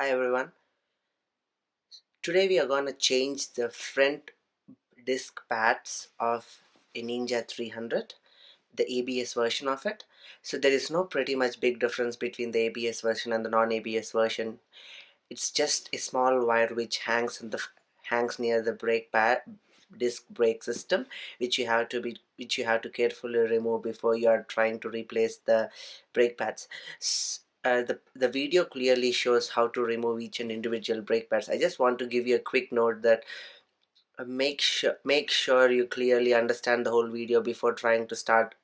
Hi everyone. Today we are going to change the front disc pads of a Ninja 300, the ABS version of it. So there is no pretty much big difference between the ABS version and the non-ABS version. It's just a small wire which hangs near the brake pad disc brake system, which you have to carefully remove before you are trying to replace the brake pads. The video clearly shows how to remove each and individual brake pads. I just want to give you a quick note that make sure you clearly understand the whole video before trying to start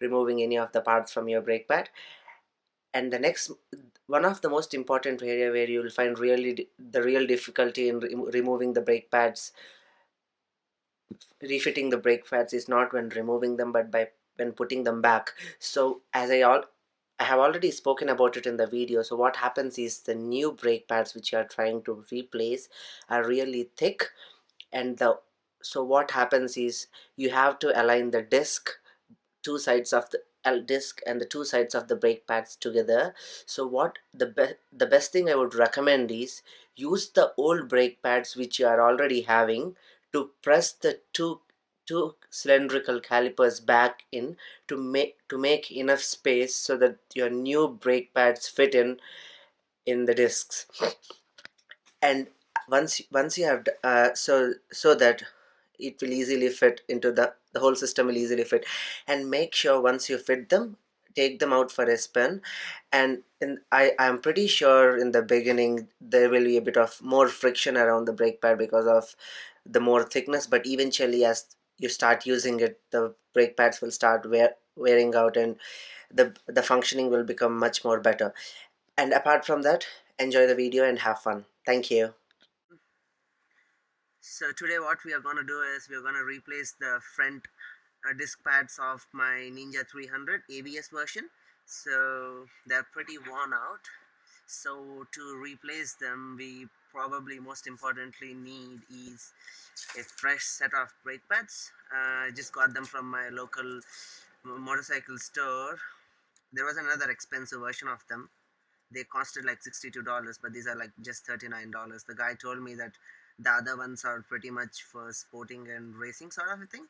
removing any of the parts from your brake pad. And the next, one of the most important area where you will find the real difficulty in removing the brake pads, refitting the brake pads, is not when removing them but by when putting them back. So I have already spoken about it in the video. So what happens is the new brake pads which you are trying to replace are really thick, and the so what happens is you have to align the disc, two sides of the L disc and the two sides of the brake pads together. So what the best thing I would recommend is use the old brake pads which you are already having to press the two cylindrical calipers back in to make enough space so that your new brake pads fit in the discs. And once you have so that it will easily fit into the whole system will easily fit. And make sure once you fit them, take them out for a spin. And I'm pretty sure in the beginning there will be a bit of more friction around the brake pad because of the more thickness, but eventually as you start using it, the brake pads will start wearing out, and the functioning will become much more better. And apart from that, enjoy the video and have fun. Thank you. So today what we are going to do is we are going to replace the front disc pads of my Ninja 300 ABS version. So they're pretty worn out. So to replace them, we probably most importantly need is a fresh set of brake pads. I just got them from my local motorcycle store. There was another expensive version of them. They costed like $62, but these are like just $39. The guy told me that the other ones are pretty much for sporting and racing sort of a thing.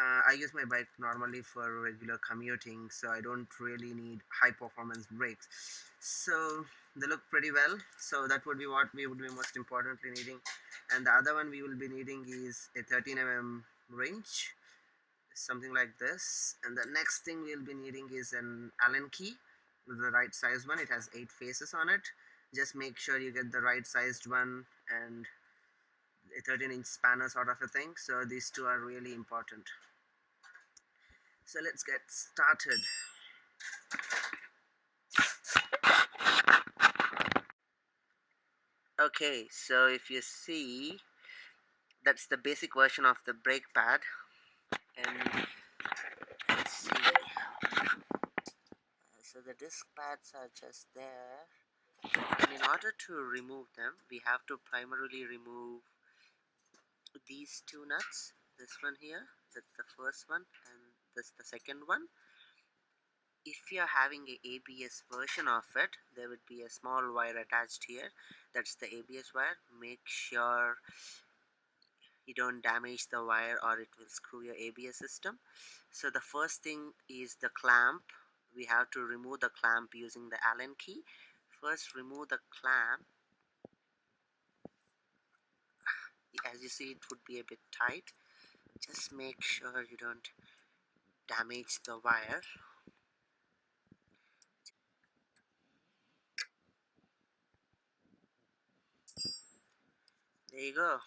I use my bike normally for regular commuting, so I don't really need high performance brakes. So they look pretty well. So that would be what we would be most importantly needing. And the other one we will be needing is a 13 mm wrench, something like this. And the next thing we'll be needing is an Allen key, the right size one. It has 8 faces on it. Just make sure you get the right sized one, and a 13-inch spanner sort of a thing. So these two are really important. So let's get started. Okay, so if you see, that's the basic version of the brake pad. And let's see, so the disc pads are just there. And in order to remove them, we have to primarily remove these two nuts. This one here, that's the first one, and this the second one. If you're having a ABS version of it, there would be a small wire attached here. That's the ABS wire. Make sure you don't damage the wire or it will screw your ABS system. So the first thing is the clamp. We have to remove the clamp using the Allen key. First, remove the clamp. As you see, it would be a bit tight. Just make sure you don't damage the wire. There you go.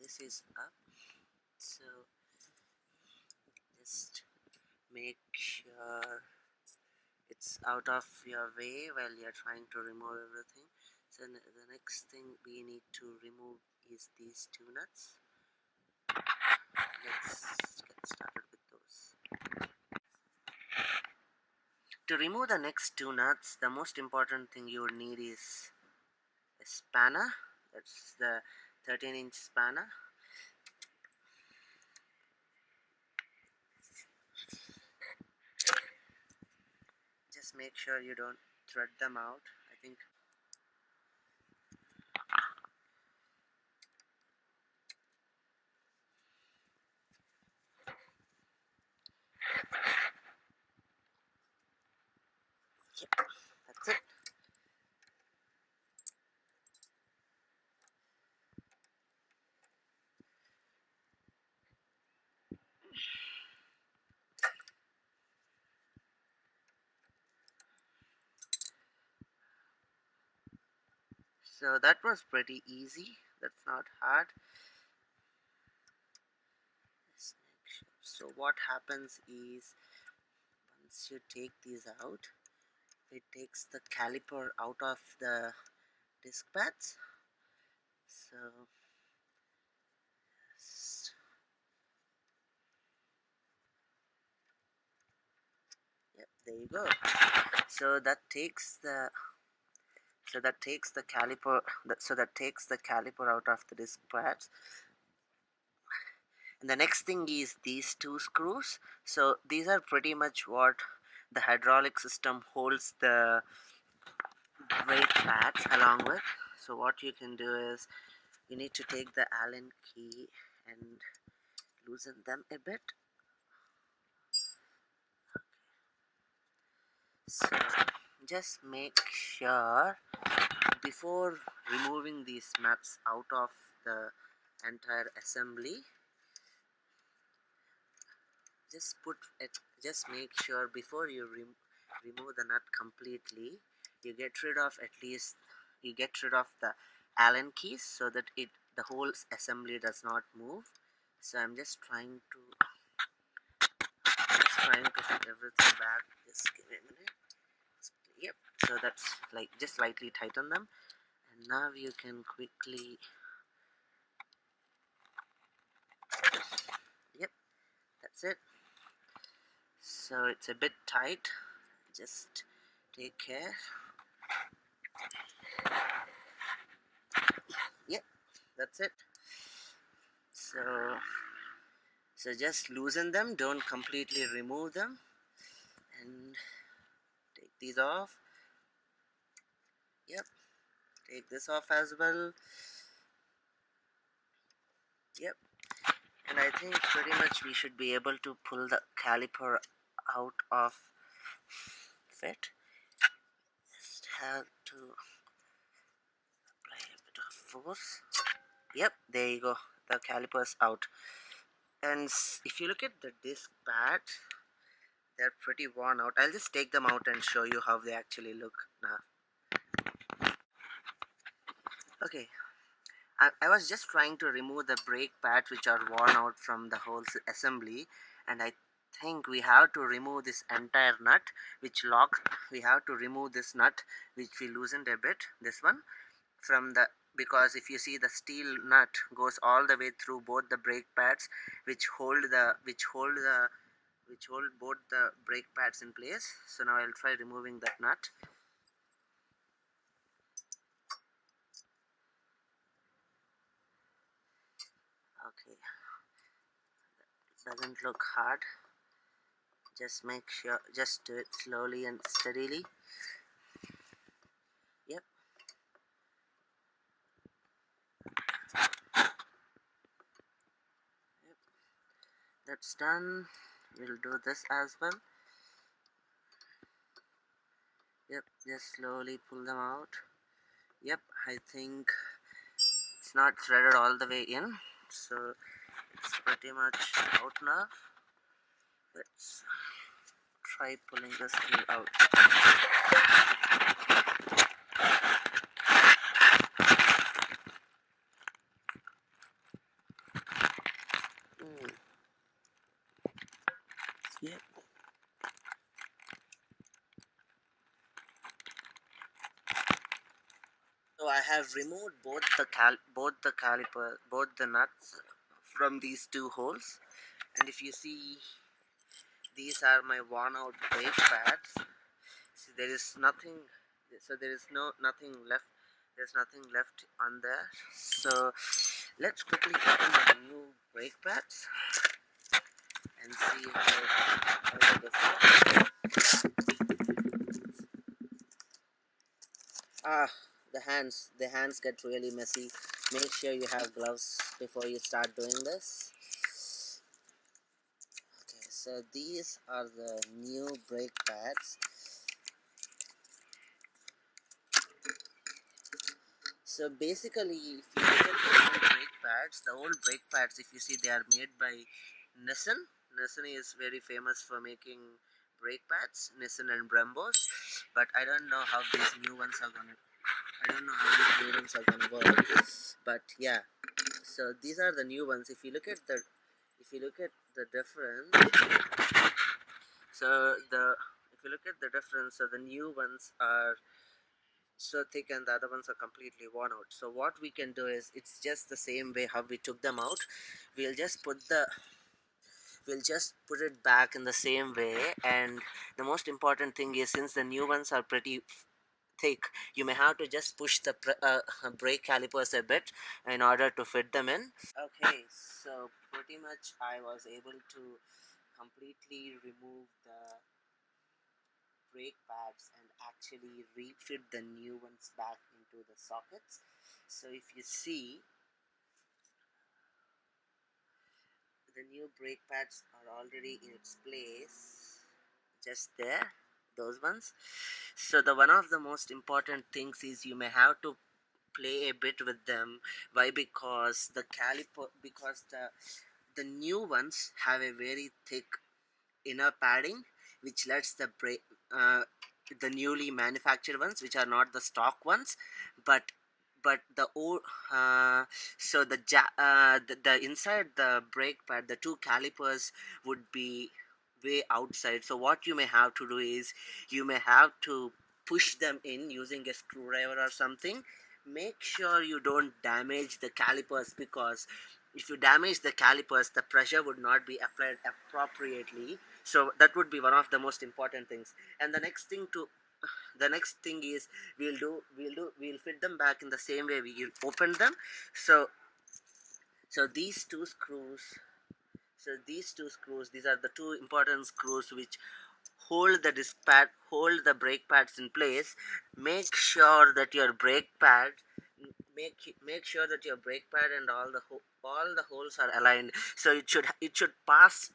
This is up. So just make sure it's out of your way while you're trying to remove everything. So the next thing we need to remove is these two nuts. Let's get started with those. To remove the next two nuts, the most important thing you would need is a spanner. That's the 13-inch spanner. Just make sure you don't thread them out. I think So that was pretty easy. That's not hard. So what happens is, once you take these out, it takes the caliper out of the disc pads. So yep, there you go. So that takes the caliper, that takes the caliper out of the disc pads. And the next thing is these two screws. So these are pretty much what the hydraulic system holds the brake pads along with. So what you can do is, you need to take the Allen key and loosen them a bit. So just make sure, before removing these nuts out of the entire assembly, just put it just make sure before you remove the nut completely, you get rid of the Allen keys, so that the whole assembly does not move. So I'm just trying to fit everything back. Just give me a minute. Yep. So that's like, just lightly tighten them, and now you can quickly, yep, that's it. So it's a bit tight, just take care. Yep, that's it. So just loosen them, don't completely remove them, and take these off. Yep, take this off as well. Yep, and I think pretty much we should be able to pull the caliper out of it. Just have to apply a bit of force. Yep, there you go, the caliper's out. And if you look at the disc pad, they're pretty worn out. I'll just take them out and show you how they actually look now. Okay, I was just trying to remove the brake pads which are worn out from the whole assembly, and I think we have to remove this entire nut which locks. We have to remove this nut which we loosened a bit, this one, from the, because if you see, the steel nut goes all the way through both the brake pads which hold both the brake pads in place. So now I'll try removing that nut. Okay, doesn't look hard. Just make sure, just do it slowly and steadily. Yep, yep, that's done. We'll do this as well. Yep, just slowly pull them out. Yep, I think it's not threaded all the way in, so it's pretty much out now. Let's try pulling this thing out. Yep. So I have removed both the nuts from these two holes, and if you see, these are my worn out brake pads. See, there is nothing, so there is nothing left. There's nothing left on there. So let's quickly open the new brake pads and see how they differ. Ah, the hands get really messy. Make sure you have gloves before you start doing this. Okay, so these are the new brake pads. So basically, if you look at the old brake pads, if you see, they are made by Nissan. Nissan is very famous for making brake pads, Nissan and Brembos. But I don't know how these new ones are gonna. I don't know how these new ones are gonna work, but yeah. So these are the new ones. If you look at the difference, so the if you look at the difference, so the new ones are so thick and the other ones are completely worn out. So what we can do is, it's just the same way how we took them out. We'll just put the we'll just put it back in the same way. And the most important thing is, since the new ones are pretty thick, you may have to just push the brake calipers a bit in order to fit them in. Okay, so pretty much I was able to completely remove the brake pads and actually refit the new ones back into the sockets. So if you see, the new brake pads are already in its place, just there, those ones. So the one of the most important things is, you may have to play a bit with them. Why? Because the new ones have a very thick inner padding, which lets uh, the newly manufactured ones, which are not the stock ones, but the old so the inside the brake pad, the two calipers would be way outside. So what you may have to do is, you may have to push them in using a screwdriver or something. Make sure you don't damage the calipers, because if you damage the calipers, the pressure would not be applied appropriately. So that would be one of the most important things. And the next thing is, we'll fit them back in the same way we opened them. So so these two screws these are the two important screws which hold the brake pads in place. Make sure that your brake pad make sure that your brake pad and all the holes are aligned. So it should pass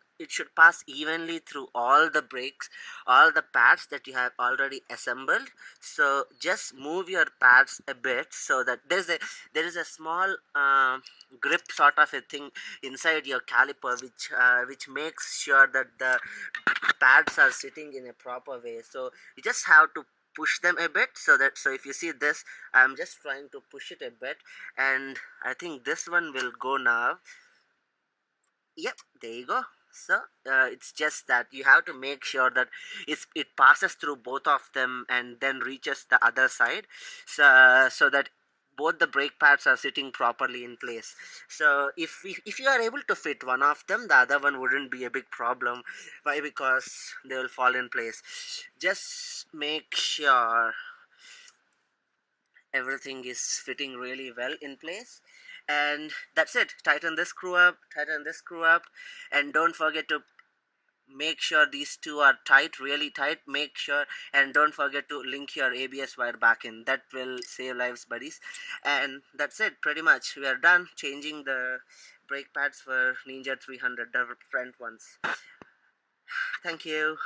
evenly through all the brakes, all the pads that you have already assembled. So just move your pads a bit, so that there is a small grip sort of a thing inside your caliper, which makes sure that the pads are sitting in a proper way. So you just have to push them a bit. So if you see this, I'm just trying to push it a bit, and I think this one will go now. Yep, there you go. So it's just that you have to make sure that it passes through both of them and then reaches the other side, so that both the brake pads are sitting properly in place. So if you are able to fit one of them, the other one wouldn't be a big problem. Why? Because they will fall in place. Just make sure everything is fitting really well in place, and that's it. Tighten this screw up, and don't forget to make sure these two are tight, really tight. Make sure, and don't forget to link your ABS wire back in. That will save lives, buddies. And that's it. Pretty much we are done changing the brake pads for Ninja 300, the front ones. Thank you.